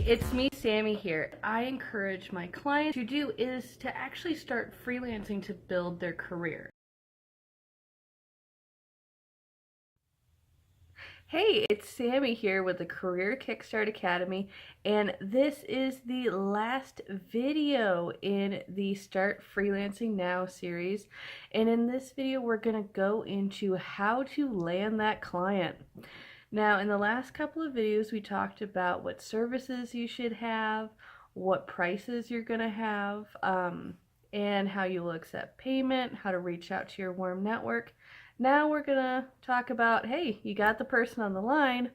It's me, Sami here. I encourage my clients to do is to actually start freelancing to build their career. Hey, it's Sami here with the Career Kickstart Academy, and this is the last video in the Start Freelancing Now series. And in this video, we're going to go into how to land that client. Now, in the last couple of videos, we talked about what services you should have, what prices you're going to have, and how you will accept payment, how to reach out to your warm network. Now we're going to talk about, hey, you got the person on the line.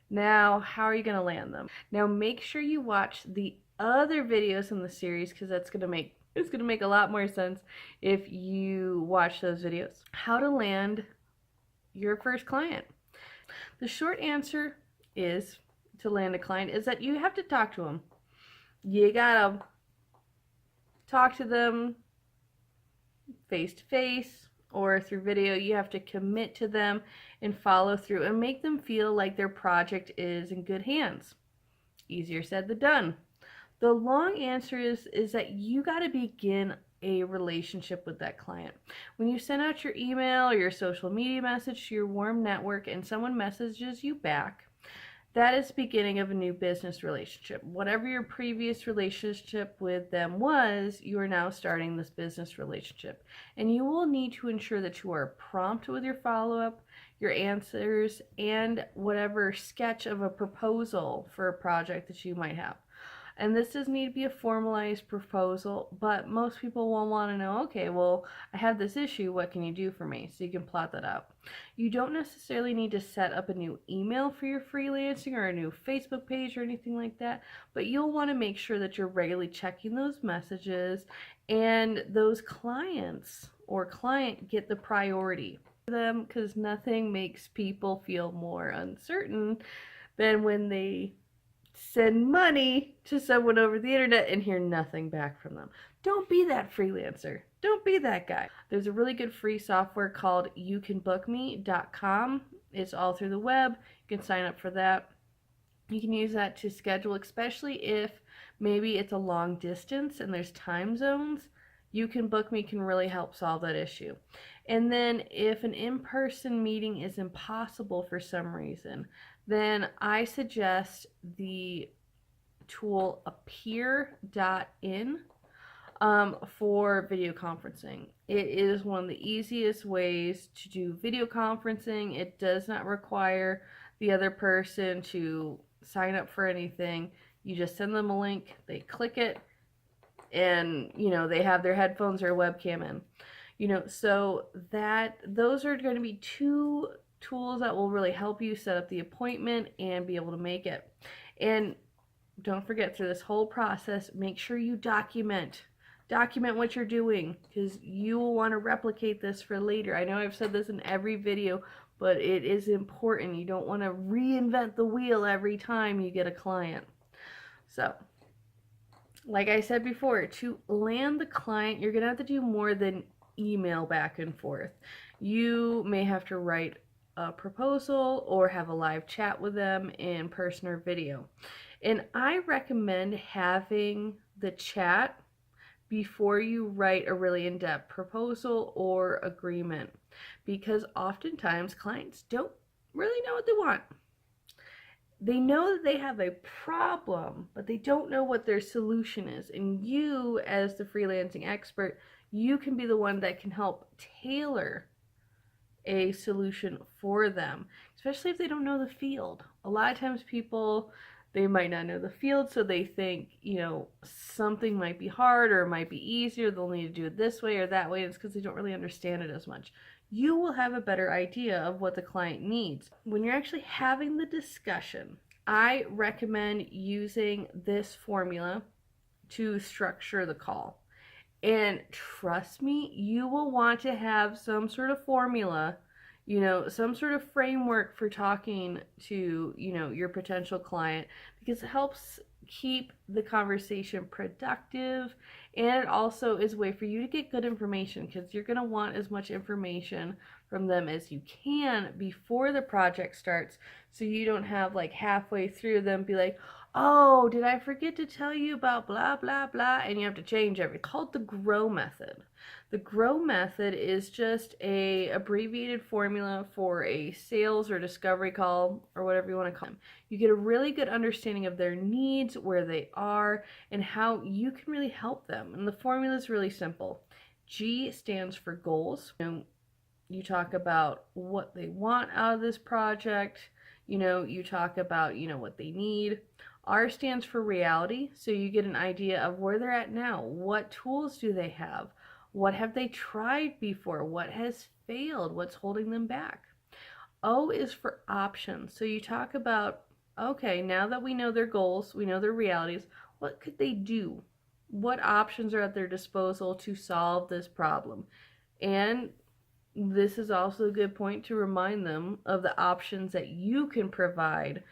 Now, how are you going to land them? Now, make sure you watch the other videos in the series because it's going to make a lot more sense if you watch those videos. How to land your first client. The short answer is to land a client is that you have to talk to them. You gotta talk to them face to face or through video. You have to commit to them and follow through and make them feel like their project is in good hands. Easier said than done. The long answer is that you gotta begin a relationship with that client. When you send out your email or your social media message to your warm network and someone messages you back, that is the beginning of a new business relationship. Whatever your previous relationship with them was, you are now starting this business relationship. And you will need to ensure that you are prompt with your follow-up, your answers, and whatever sketch of a proposal for a project that you might have. And this doesn't need to be a formalized proposal, but most people will want to know, okay, well, I have this issue, what can you do for me? So you can plot that out. You don't necessarily need to set up a new email for your freelancing or a new Facebook page or anything like that, but you'll want to make sure that you're regularly checking those messages and those clients or client get the priority for them, because nothing makes people feel more uncertain than when they send money to someone over the internet and hear nothing back from them. Don't be that freelancer. Don't be that guy. There's a really good free software called youcanbookme.com. It's all through the web. You can sign up for that. You can use that to schedule, especially if maybe it's a long distance and there's time zones. You Can Book Me can really help solve that issue. And then if an in-person meeting is impossible for some reason, then I suggest the tool appear.in for video conferencing. It is one of the easiest ways to do video conferencing. It does not require the other person to sign up for anything. You just send them a link, they click it, and they have their headphones or webcam in. So those are going to be two tools that will really help you set up the appointment and be able to make it. And don't forget, through this whole process, make sure you document what you're doing, because you will want to replicate this for later. I know I've said this in every video, but it is important. You don't want to reinvent the wheel every time you get a client. So, like I said before, to land the client, you're going to have to do more than email back and forth. You may have to write a proposal or have a live chat with them in person or video. And I recommend having the chat before you write a really in-depth proposal or agreement, because oftentimes clients don't really know what they want. They know that they have a problem, but they don't know what their solution is. And you, as the freelancing expert, you can be the one that can help tailor a solution for them, especially if they don't know the field. A lot of times people, they might not know the field, so they think, something might be hard or it might be easier, they'll need to do it this way or that way. It's because they don't really understand it as much. You will have a better idea of what the client needs. When you're actually having the discussion, I recommend using this formula to structure the call. And trust me, you will want to have some sort of formula, some sort of framework for talking to, your potential client, because it helps keep the conversation productive, and it also is a way for you to get good information, because you're going to want as much information from them as you can before the project starts, so you don't have like halfway through them be like, oh, did I forget to tell you about blah, blah, blah, and you have to change everything. It's called the Gros Method. The Gros Method is just a abbreviated formula for a sales or discovery call, or whatever you want to call them. You get a really good understanding of their needs, where they are, and how you can really help them. And the formula is really simple. G stands for goals. You talk about what they want out of this project. You talk about, what they need. R stands for reality, so you get an idea of where they're at now. What tools do they have? What have they tried before? What has failed? What's holding them back? O is for options, so you talk about, okay, now that we know their goals, we know their realities, what could they do? What options are at their disposal to solve this problem? And this is also a good point to remind them of the options that you can provide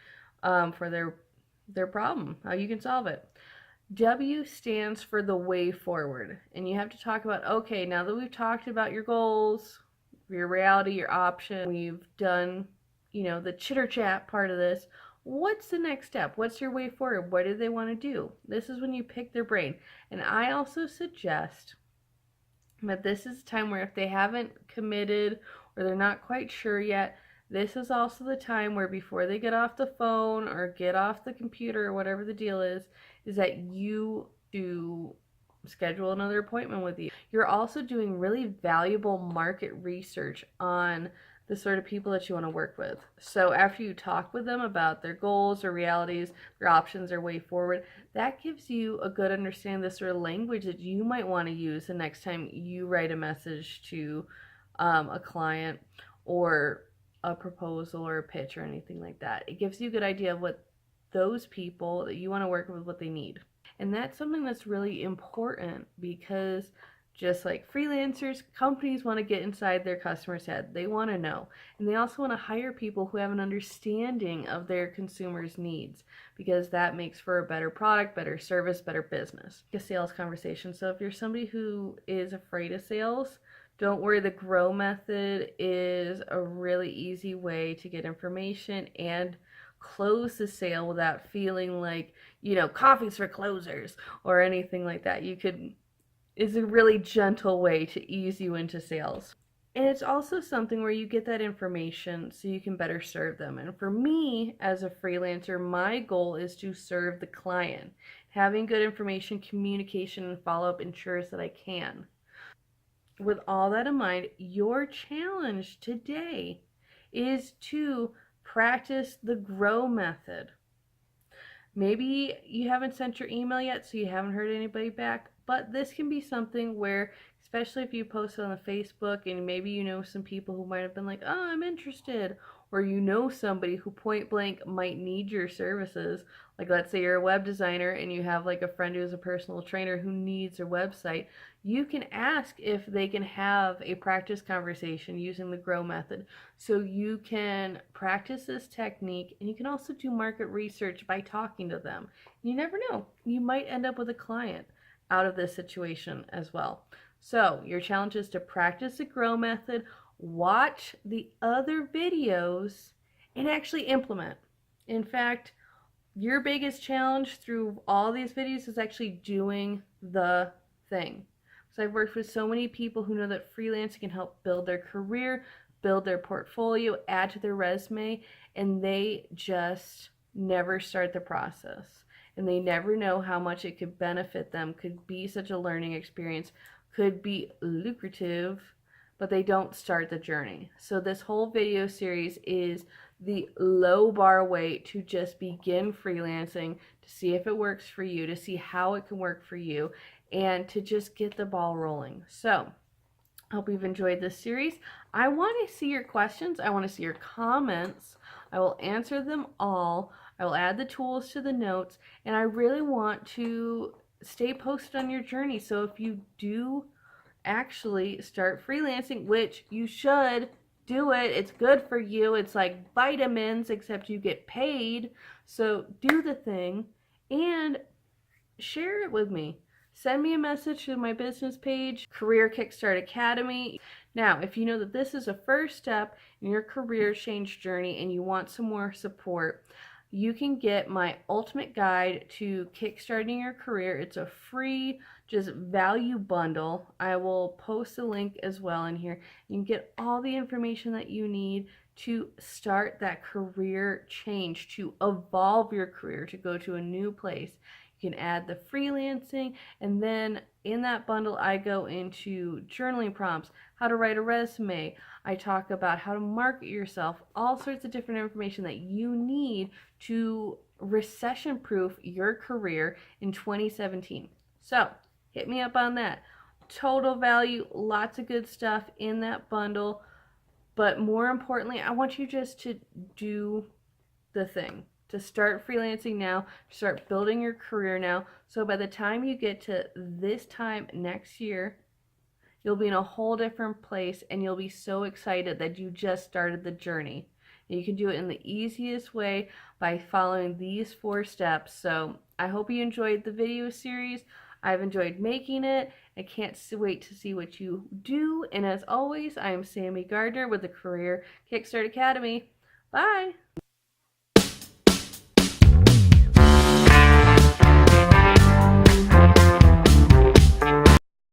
for their problem, how you can solve it. W stands for the way forward, and you have to talk about, okay, now that we've talked about your goals, your reality, your option, we've done, the chitter chat part of this, what's the next step? What's your way forward? What do they want to do? This is when you pick their brain. And I also suggest that this is a time where if they haven't committed or they're not quite sure yet, this is also the time where before they get off the phone or get off the computer or whatever the deal is that you do schedule another appointment with you. You're also doing really valuable market research on the sort of people that you want to work with. So after you talk with them about their goals or realities, their options, their way forward, that gives you a good understanding of the sort of language that you might want to use the next time you write a message to a client or a proposal or a pitch or anything like that. It gives you a good idea of what those people that you want to work with, what they need. And that's something that's really important, because just like freelancers, companies want to get inside their customer's head. They want to know. And they also want to hire people who have an understanding of their consumers' needs, because that makes for a better product, better service, better business. A sales conversation. So if you're somebody who is afraid of sales, don't worry, the Gros Method is a really easy way to get information and close the sale without feeling like, coffee's for closers or anything like that. It's a really gentle way to ease you into sales. And it's also something where you get that information so you can better serve them. And for me, as a freelancer, my goal is to serve the client. Having good information, communication, and follow-up ensures that I can. With all that in mind, your challenge today is to practice the Gros Method. Maybe you haven't sent your email yet, so you haven't heard anybody back, but this can be something where, especially if you post it on the Facebook and maybe you know some people who might have been like, oh, I'm interested, or you know somebody who point blank might need your services. Like, let's say you're a web designer and you have like a friend who is a personal trainer who needs a website. You can ask if they can have a practice conversation using the Gros Method, so you can practice this technique, and you can also do market research by talking to them. You never know, you might end up with a client out of this situation as well. So your challenge is to practice the Gros Method, watch the other videos, and actually implement. In fact, your biggest challenge through all these videos is actually doing the thing. So I've worked with so many people who know that freelancing can help build their career, build their portfolio, add to their resume, and they just never start the process. And they never know how much it could benefit them, could be such a learning experience, could be lucrative, but they don't start the journey. So this whole video series is the low bar way to just begin freelancing, to see if it works for you, to see how it can work for you, and to just get the ball rolling. So I hope you've enjoyed this series. I want to see your questions. I want to see your comments. I will answer them all. I will add the tools to the notes, and I really want to stay posted on your journey. So if you do actually start freelancing, which you should do it, it's good for you. It's like vitamins, except you get paid. So do the thing and share it with me. Send me a message to my business page, Career Kickstart Academy. Now, if you know that this is a first step in your career change journey and you want some more support, you can get my ultimate guide to kickstarting your career. It's a free just value bundle. I will post a link as well in here. You can get all the information that you need to start that career change, to evolve your career, to go to a new place. You can add the freelancing, and then in that bundle I go into journaling prompts, how to write a resume. I talk about how to market yourself, all sorts of different information that you need to recession-proof your career in 2017. So hit me up on that. Total value, lots of good stuff in that bundle. But more importantly, I want you just to do the thing, to start freelancing now, start building your career now. So by the time you get to this time next year, you'll be in a whole different place and you'll be so excited that you just started the journey. And you can do it in the easiest way by following these 4 steps. So I hope you enjoyed the video series. I've enjoyed making it. I can't wait to see what you do. And as always, I am Sami Gardner with the Career Kickstart Academy. Bye!